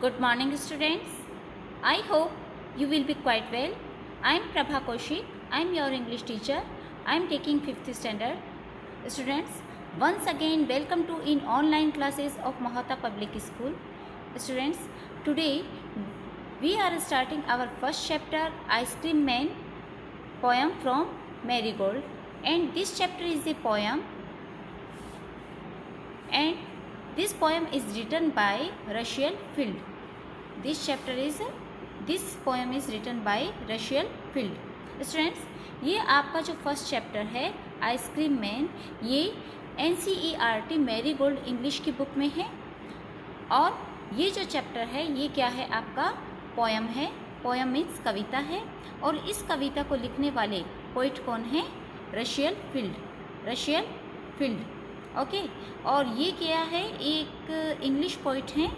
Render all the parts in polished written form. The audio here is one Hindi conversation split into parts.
Good morning, students. I hope you will be quite well. I am Prabha Kaushik. I am your English teacher. I am taking 5th standard. Students, once again welcome to in online classes of Mahata Public School. Students, today we are starting our first chapter, Ice Cream Man, poem from Marigold, and this chapter is a poem, and this poem is written by Rachel Field. This poem is written by Rachel Field. Students, ये आपका जो फर्स्ट चैप्टर है आइसक्रीम मैन, ये NCERT मैरीगोल्ड इंग्लिश की बुक में है। और ये जो चैप्टर है ये क्या है, आपका पोयम है। पोयम मीन्स कविता है, और इस कविता को लिखने वाले पोइट कौन है? रशियल फील्ड। ओके, और ये क्या है, एक इंग्लिश पोइट हैं।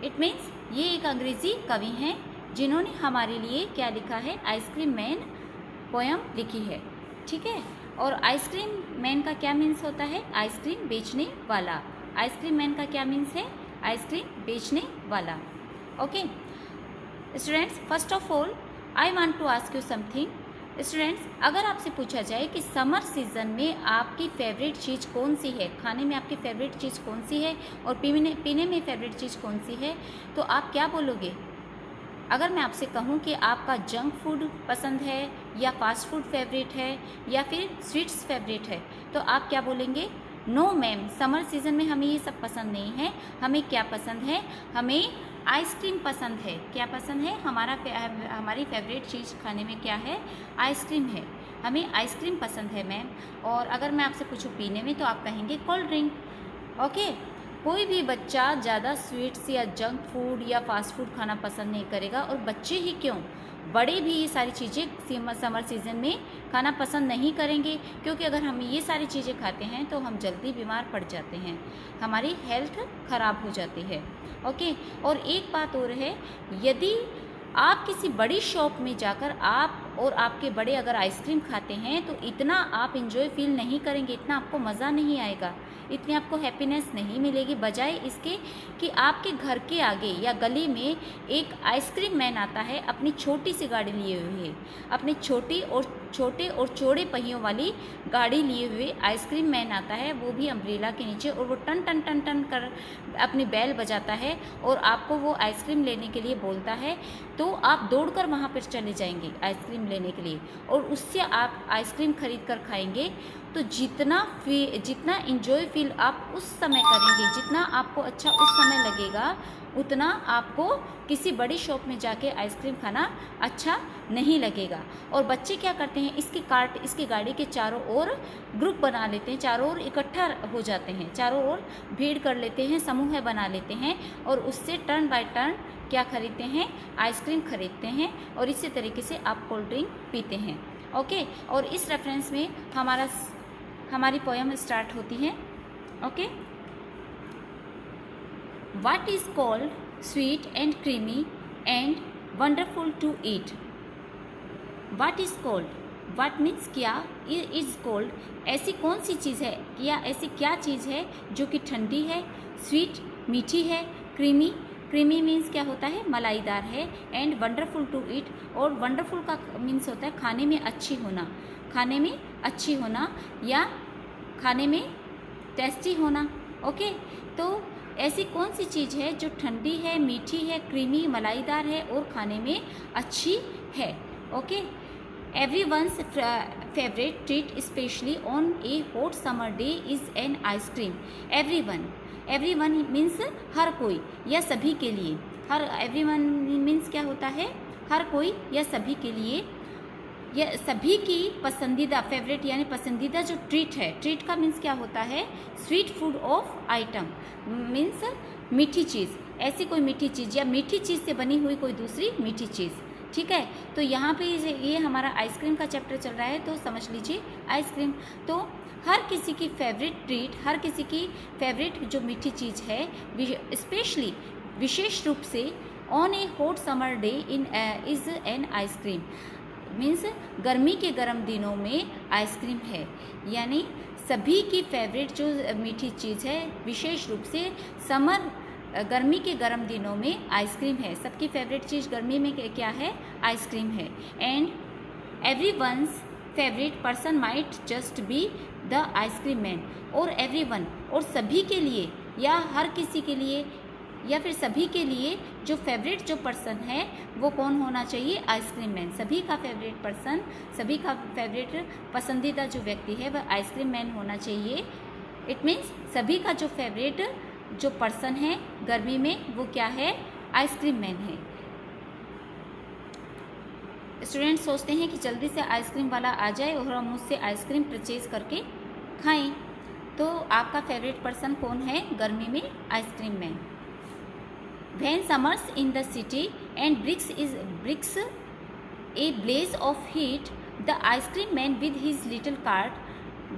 इट मीन्स ये एक अंग्रेज़ी कवि हैं जिन्होंने हमारे लिए क्या लिखा है, आइसक्रीम मैन पोयम लिखी है। ठीक है, और आइसक्रीम मैन का क्या मीन्स होता है? आइसक्रीम बेचने वाला। आइसक्रीम मैन का क्या मीन्स है? आइसक्रीम बेचने वाला। Okay students, first of all I want to ask you something. Students, अगर आपसे पूछा जाए कि समर सीज़न में आपकी फेवरेट चीज़ कौन सी है, खाने में आपकी फेवरेट चीज़ कौन सी है और पीने में फेवरेट चीज़ कौन सी है, तो आप क्या बोलोगे? अगर मैं आपसे कहूँ कि आपका जंक फूड पसंद है या फास्ट फूड फेवरेट है या फिर स्वीट्स फेवरेट है, तो आप क्या बोलेंगे? नो मैम, समर सीज़न में हमें ये सब पसंद नहीं है। हमें क्या पसंद है? हमें आइसक्रीम पसंद है। क्या पसंद है? हमारी फेवरेट चीज़ खाने में क्या है? आइसक्रीम है। हमें आइसक्रीम पसंद है मैम। और अगर मैं आपसे पूछूँ पीने में, तो आप कहेंगे कोल्ड ड्रिंक। ओके, कोई भी बच्चा ज़्यादा स्वीट्स या जंक फूड या फास्ट फूड खाना पसंद नहीं करेगा, और बच्चे ही क्यों, बड़े भी ये सारी चीज़ें समर सीज़न में खाना पसंद नहीं करेंगे, क्योंकि अगर हम ये सारी चीज़ें खाते हैं तो हम जल्दी बीमार पड़ जाते हैं, हमारी हेल्थ ख़राब हो जाती है। ओके, और एक बात और है, यदि आप किसी बड़ी शॉप में जाकर आप और आपके बड़े अगर आइसक्रीम खाते हैं तो इतना आप इंजॉय फील नहीं करेंगे, इतना आपको मज़ा नहीं आएगा, इतनी आपको हैप्पीनेस नहीं मिलेगी। बजाय इसके कि आपके घर के आगे या गली में एक आइसक्रीम मैन आता है अपनी छोटी सी गाड़ी लिए हुए, अपनी छोटे और चौड़े पहियों वाली गाड़ी लिए हुए आइसक्रीम मैन आता है, वो भी अम्ब्रेला के नीचे, और वो टन टन टन टन कर अपनी बैल बजाता है और आपको वो आइसक्रीम लेने के लिए बोलता है, तो आप दौड़कर वहाँ पर चले जाएंगे आइसक्रीम लेने के लिए, और उससे आप आइसक्रीम खरीद कर खाएंगे। तो जितना इंजॉय फील आप उस समय करेंगे, जितना आपको अच्छा उस समय लगेगा, उतना आपको किसी बड़ी शॉप में जाके आइसक्रीम खाना अच्छा नहीं लगेगा। और बच्चे क्या करते हैं, इसकी गाड़ी के चारों ओर ग्रुप बना लेते हैं, चारों ओर इकट्ठा हो जाते हैं, चारों ओर भीड़ कर लेते हैं, समूह बना लेते हैं, और उससे टर्न बाय टर्न क्या खरीदते हैं? आइसक्रीम खरीदते हैं, और इसी तरीके से आप कोल्ड ड्रिंक पीते हैं। ओके, और इस रेफरेंस में हमारी पोयम स्टार्ट होती है। Okay, What is called sweet and creamy and wonderful to eat? What is called? What means क्या? Is called ऐसी कौन सी चीज़ है, या ऐसी क्या चीज़ है जो कि ठंडी है, स्वीट मिठी है, क्रीमी मीन्स क्या होता है? मलाईदार है, एंड वंडरफुल टू ईट, और वंडरफुल का मीन्स होता है खाने में अच्छी होना या खाने में टेस्टी होना। ओके, तो ऐसी कौन सी चीज़ है जो ठंडी है, मीठी है, क्रीमी मलाईदार है और खाने में अच्छी है? Okay, everyone's favourite treat specially on a hot summer day is an ice cream. Everyone means हर कोई या सभी के लिए। एवरीवन मीन्स क्या होता है? हर कोई या सभी के लिए, या सभी की पसंदीदा, फेवरेट यानी पसंदीदा जो ट्रीट है। ट्रीट का मीन्स क्या होता है? Sweet food of item means मीठी चीज़, ऐसी कोई मीठी चीज़ या मीठी चीज़ से बनी हुई कोई दूसरी मीठी चीज़। ठीक है, तो यहाँ पे ये हमारा आइसक्रीम का चैप्टर चल रहा है, तो समझ लीजिए आइसक्रीम। तो हर किसी की फेवरेट ट्रीट, हर किसी की फेवरेट जो मीठी चीज़ है, स्पेशली विशेष रूप से on a hot summer day is an ice cream. Means गर्मी के गर्म दिनों में आइसक्रीम है, यानी सभी की फेवरेट जो मीठी चीज़ है, विशेष रूप से समर गर्मी के गर्म दिनों में आइसक्रीम है। सबकी फेवरेट चीज़ गर्मी में क्या है? आइसक्रीम है। And everyone's favourite person might just be the ice cream man. और एवरीवन, और सभी के लिए या हर किसी के लिए या फिर सभी के लिए जो फेवरेट जो पर्सन है वो कौन होना चाहिए? Ice cream man. सभी का फेवरेट पर्सन, सभी का फेवरेट पसंदीदा जो व्यक्ति है वह आइसक्रीम मैन होना चाहिए। इट मीन्स सभी का जो फेवरेट जो पर्सन है गर्मी में वो क्या है? आइसक्रीम मैन है। स्टूडेंट्स सोचते हैं कि जल्दी से आइसक्रीम वाला आ जाए और हम उससे आइसक्रीम परचेज करके खाएं। तो आपका फेवरेट पर्सन कौन है गर्मी में? Ice cream man. When summers in the city and bricks a blaze of heat, the ice cream man with his little cart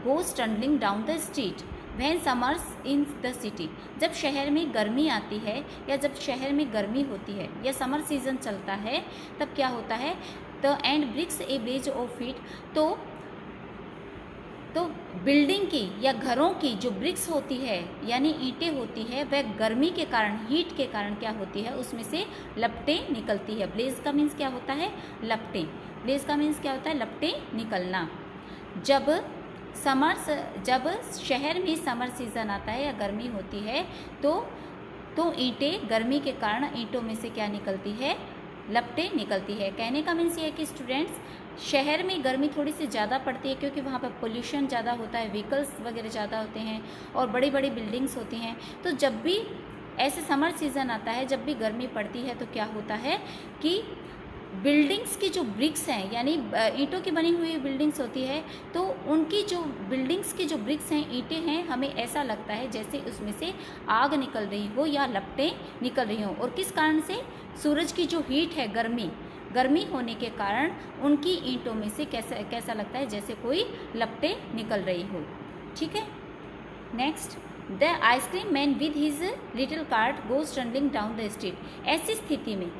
goes trundling down the street. When summers in the city, जब शहर में गर्मी आती है या जब शहर में गर्मी होती है या समर सीजन चलता है तब क्या होता है? The and bricks a blaze of heat, तो बिल्डिंग की या घरों की जो ब्रिक्स होती है यानी ईंटें होती है वह गर्मी के कारण, हीट के कारण क्या होती है? उसमें से लपटें निकलती है। ब्लेज का मीन्स क्या होता है? लपटें। ब्लेज का मीन्स क्या होता है? लपटें निकलना। जब शहर में समर सीज़न आता है या गर्मी होती है तो ईंटें, गर्मी के कारण ईंटों में से क्या निकलती है? लपटें निकलती है। कहने का मीन्स ये है कि स्टूडेंट्स शहर में गर्मी थोड़ी सी ज़्यादा पड़ती है क्योंकि वहाँ पर पोल्यूशन ज़्यादा होता है, व्हीकल्स वगैरह ज़्यादा होते हैं और बड़ी बड़ी बिल्डिंग्स होती हैं। तो जब भी ऐसे समर सीज़न आता है, जब भी गर्मी पड़ती है तो क्या होता है कि बिल्डिंग्स की जो ब्रिक्स हैं यानी ईंटों की बनी हुई बिल्डिंग्स होती है तो उनकी जो बिल्डिंग्स की जो ब्रिक्स हैं, ईंटें हैं, हमें ऐसा लगता है जैसे उसमें से आग निकल रही हो या लपटें निकल रही हों। और किस कारण से? सूरज की जो हीट है, गर्मी होने के कारण उनकी ईंटों में से कैसा लगता है? जैसे कोई लपटें निकल रही हो। ठीक है। Next, the ice cream man with his little cart goes trundling down the street. ऐसी स्थिति में,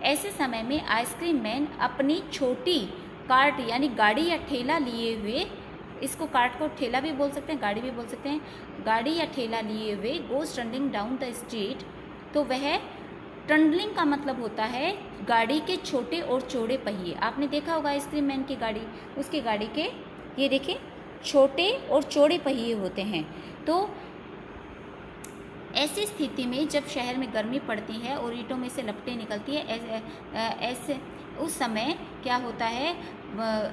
ऐसे समय में आइसक्रीम मैन अपनी छोटी कार्ट यानी गाड़ी या ठेला लिए हुए, इसको कार्ट को ठेला भी बोल सकते हैं, गाड़ी भी बोल सकते हैं, गाड़ी या ठेला लिए हुए goes trundling down the street. तो वह ट्रंडलिंग का मतलब होता है गाड़ी के छोटे और चौड़े पहिए। आपने देखा होगा आइसक्रीम मैन की गाड़ी, उसकी गाड़ी के ये देखिए छोटे और चौड़े पहिए होते हैं। तो ऐसी स्थिति में जब शहर में गर्मी पड़ती है और ईंटों में से लपटें निकलती है, ऐसे उस समय क्या होता है?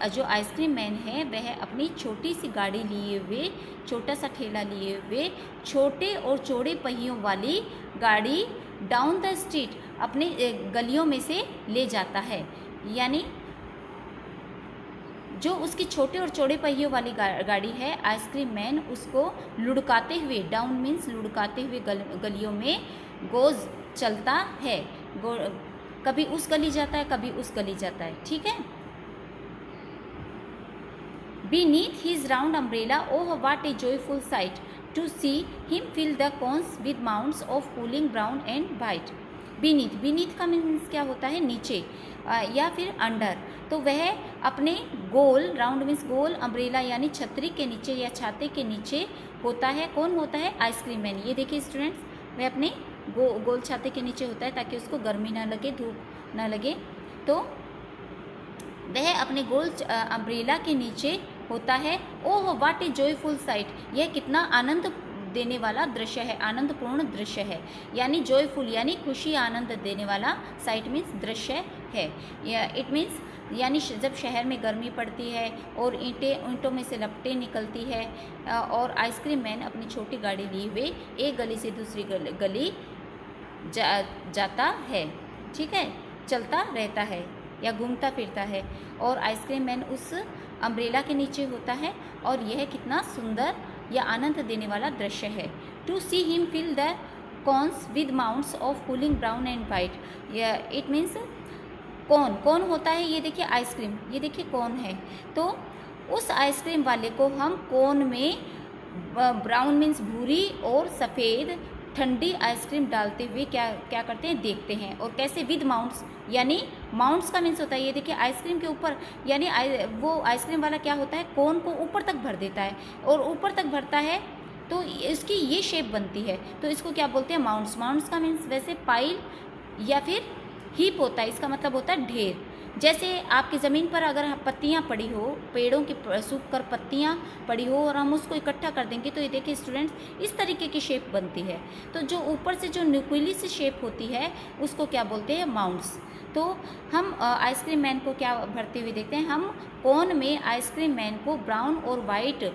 जो आइसक्रीम मैन है वह अपनी छोटी सी गाड़ी लिए हुए, छोटा सा ठेला लिए हुए, छोटे और चौड़े पहियों वाली गाड़ी डाउन द स्ट्रीट, अपने गलियों में से ले जाता है। यानी जो उसकी छोटे और चौड़े पहियों वाली गाड़ी है, आइसक्रीम मैन उसको लुढ़काते हुए, डाउन मीन्स लुढ़काते हुए गलियों में गोज चलता है। कभी उस गली जाता है, कभी उस गली जाता है। ठीक है। Beneath his round umbrella, oh what a joyful sight to see him fill the cones with mounds of cooling brown and white. Beneath का मीन्स क्या होता है? नीचे या फिर अंडर। तो वह अपने गोल, राउंड मीन्स गोल, अम्ब्रेला यानी छतरी के नीचे या छाते के नीचे होता है। कौन होता है? Ice cream man. ये देखिए स्टूडेंट्स, वह अपने गोल छाते के नीचे होता है ताकि उसको गर्मी ना लगे, धूप ना लगे। तो वह अपने गोल अम्ब्रेला के नीचे होता है। Oh what A joyful site, यह कितना आनंद देने वाला दृश्य है, आनंदपूर्ण दृश्य है। यानी जॉयफुल यानी खुशी, आनंद देने वाला, साइट मीन्स दृश्य है। इट मीन्स यानी जब शहर में गर्मी पड़ती है और ईंटों में से लपटें निकलती है और आइसक्रीम मैन अपनी छोटी गाड़ी लिए हुए एक गली से दूसरी गली जाता है। ठीक है, चलता रहता है या घूमता फिरता है और आइसक्रीम मैन उस अम्ब्रेला के नीचे होता है। और यह कितना सुंदर या आनंद देने वाला दृश्य है। To see him fill the cones with mounts of cooling brown and white. It means कौन होता है? ये देखिए आइसक्रीम, ये देखिए कौन है। तो उस आइसक्रीम वाले को हम कोन में ब्राउन मीन्स भूरी और सफ़ेद ठंडी आइसक्रीम डालते हुए क्या करते हैं? देखते हैं। और कैसे? विद माउंट्स, यानी माउंट्स का मीन्स होता है, ये देखिए आइसक्रीम के ऊपर, यानी वो आइसक्रीम वाला क्या होता है? कोन को ऊपर तक भर देता है और ऊपर तक भरता है तो इसकी ये शेप बनती है, तो इसको क्या बोलते हैं, माउंट्स। माउंट्स का मीन्स वैसे पाइल या फिर हीप होता है, इसका मतलब होता है ढेर। जैसे आपकी ज़मीन पर अगर पत्तियाँ पड़ी हो, पेड़ों की सूख कर पत्तियाँ पड़ी हो और हम उसको इकट्ठा कर देंगे, तो ये देखिए स्टूडेंट्स, इस तरीके की शेप बनती है। तो जो ऊपर से जो न्यूक्लियली सी शेप होती है उसको क्या बोलते हैं, माउंट्स। तो हम आइसक्रीम मैन को क्या भरते हुए देखते हैं, हम कोन में आइसक्रीम मैन को ब्राउन और वाइट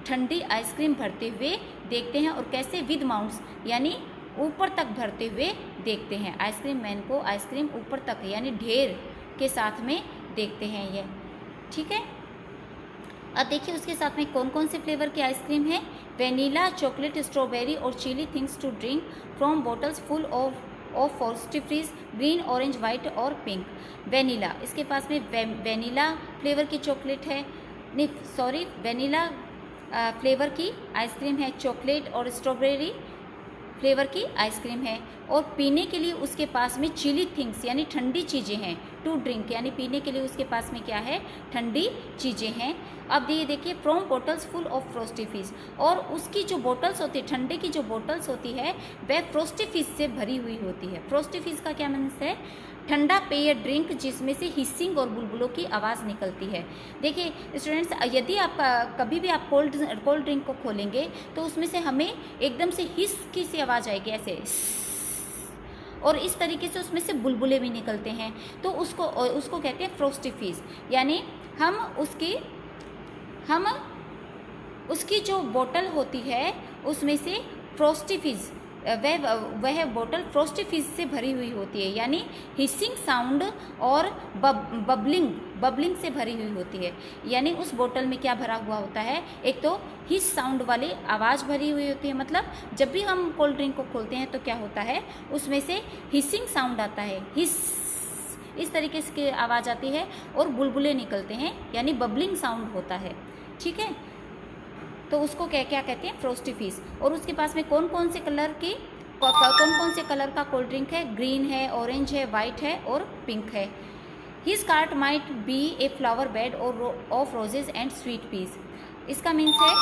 ठंडी आइसक्रीम भरते हुए देखते हैं, और कैसे, विद माउंट्स, यानी ऊपर तक भरते हुए देखते हैं। आइसक्रीम मैन को आइसक्रीम ऊपर तक यानी ढेर के साथ में देखते हैं ये, ठीक है। अब देखिए उसके साथ में कौन कौन से फ्लेवर की आइसक्रीम है। वेनीला, चॉकलेट, स्ट्रॉबेरी और chilly things to drink from bottles full of frosty freeze, green, orange, white और पिंक। वेनीला, इसके पास में वेनीला फ्लेवर की चॉकलेट है, नहीं सॉरी, वेनीला फ्लेवर की आइसक्रीम है, चॉकलेट और स्ट्रॉबेरी फ्लेवर की आइसक्रीम है, और पीने के लिए उसके पास में चिली थिंग्स यानी ठंडी चीज़ें हैं, टू ड्रिंक यानी पीने के लिए उसके पास में क्या है, ठंडी चीज़ें हैं। अब ये देखिए, from bottles full of frosty fish, और उसकी जो बॉटल्स होती है, ठंडे की जो बॉटल्स होती है वह फ्रोस्टी फिश से भरी हुई होती है। फ्रोस्टी फिश का क्या मीन्स है, ठंडा पेय ड्रिंक जिसमें से हिसिंग और बुलबुलों की आवाज़ निकलती है। देखिए स्टूडेंट्स, यदि आप कभी भी आप कोल्ड ड्रिंक को खोलेंगे तो उसमें से हमें एकदम से हिस की सी आवाज़ आएगी ऐसे, और इस तरीके से उसमें से बुलबुले भी निकलते हैं, तो उसको कहते हैं फ्रोस्टी फिश। यानी हम उसकी जो बोतल होती है उसमें से फ्रोस्टी फिश, वह बोतल फ्रोस्टी फिश से भरी हुई होती है, यानी हिसिंग साउंड और बबलिंग से भरी हुई होती है। यानी उस बोतल में क्या भरा हुआ होता है, एक तो हिस साउंड वाली आवाज़ भरी हुई होती है, मतलब जब भी हम कोल्ड ड्रिंक को खोलते हैं तो क्या होता है, उसमें से हिसिंग साउंड आता है, हिस, इस तरीके से की आवाज़ आती है, और बुलबुले निकलते हैं यानी बबलिंग साउंड होता है, ठीक है। तो उसको क्या कहते हैं, फ्रोस्टी फिश। और उसके पास में कौन कौन से कलर का कोल्ड ड्रिंक है, ग्रीन है, ऑरेंज है, वाइट है और पिंक है। His cart might be a flower bed of roses and sweet peas. इसका मीन्स है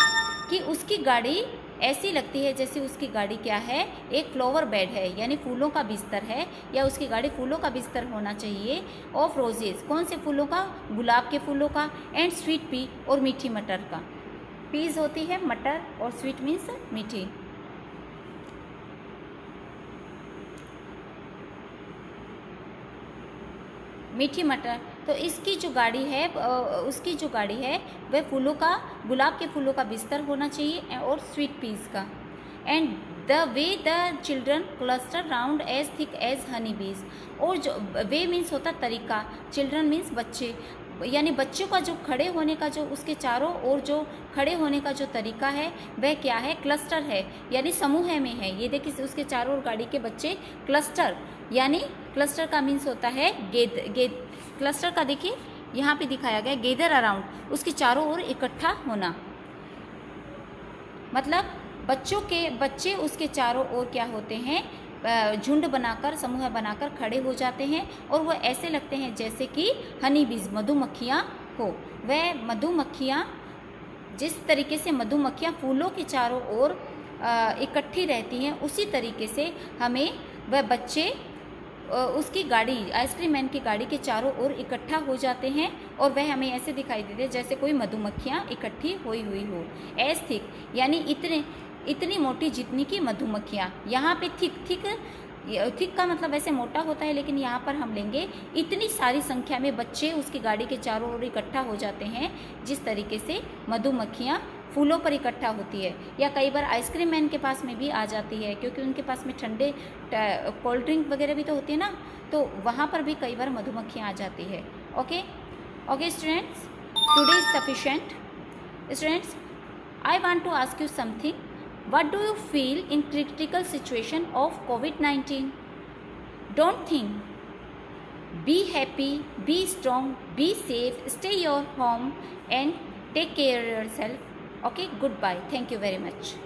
कि उसकी गाड़ी ऐसी लगती है जैसे उसकी गाड़ी क्या है, एक फ्लावर बेड है, यानी फूलों का बिस्तर है, या उसकी गाड़ी फूलों का बिस्तर होना चाहिए। ऑफ रोजेज, कौन से फूलों का, गुलाब के फूलों का, एंड स्वीट पी, और मीठी मटर का। पीस होती है मटर, और स्वीट मीन्स मीठी। मीठी मटर, तो इसकी जो गाड़ी है, उसकी जो गाड़ी है वह फूलों का, गुलाब के फूलों का बिस्तर होना चाहिए, और स्वीट पीस का। And the way the children cluster round as thick as honey bees. और जो वे मीन्स होता तरीका, चिल्ड्रन मीन्स बच्चे, यानी बच्चों का जो खड़े होने का, जो उसके चारों ओर जो खड़े होने का जो तरीका है वह क्या है, क्लस्टर है, यानी समूह में है। ये देखिए उसके चारों ओर गाड़ी के बच्चे क्लस्टर, यानी क्लस्टर का मीन्स होता है गेद। क्लस्टर का देखिए यहाँ पे दिखाया गया, गेदर अराउंड, उसके चारों ओर इकट्ठा होना, मतलब बच्चे उसके चारों ओर क्या होते हैं, झुंड बनाकर, समूह बनाकर खड़े हो जाते हैं, और वह ऐसे लगते हैं जैसे कि हनी बीज, मधुमक्खियाँ हो। वह मधुमक्खियाँ, जिस तरीके से मधुमक्खियाँ फूलों के चारों ओर इकट्ठी रहती हैं, उसी तरीके से हमें वह बच्चे उसकी गाड़ी, आइसक्रीम मैन की गाड़ी के चारों ओर इकट्ठा हो जाते हैं, और वह हमें ऐसे दिखाई देते हैं जैसे कोई मधुमक्खियाँ इकट्ठी हुई हो। एज थिक, यानी इतनी मोटी जितनी की मधुमक्खियाँ। यहाँ पे थिक का मतलब ऐसे मोटा होता है, लेकिन यहाँ पर हम लेंगे इतनी सारी संख्या में बच्चे उसकी गाड़ी के चारों ओर इकट्ठा हो जाते हैं, जिस तरीके से मधुमक्खियाँ फूलों पर इकट्ठा होती है। या कई बार आइसक्रीम मैन के पास में भी आ जाती है, क्योंकि उनके पास में ठंडे कोल्ड ड्रिंक वगैरह भी तो होती है ना, तो वहाँ पर भी कई बार मधुमक्खियाँ आ जाती है। Okay students, today is sufficient. Students, I want to ask you something. What do you feel in critical situation of COVID-19? Don't think. Be happy, be strong, be safe, stay your home and take care of yourself. Okay, goodbye. Thank you very much.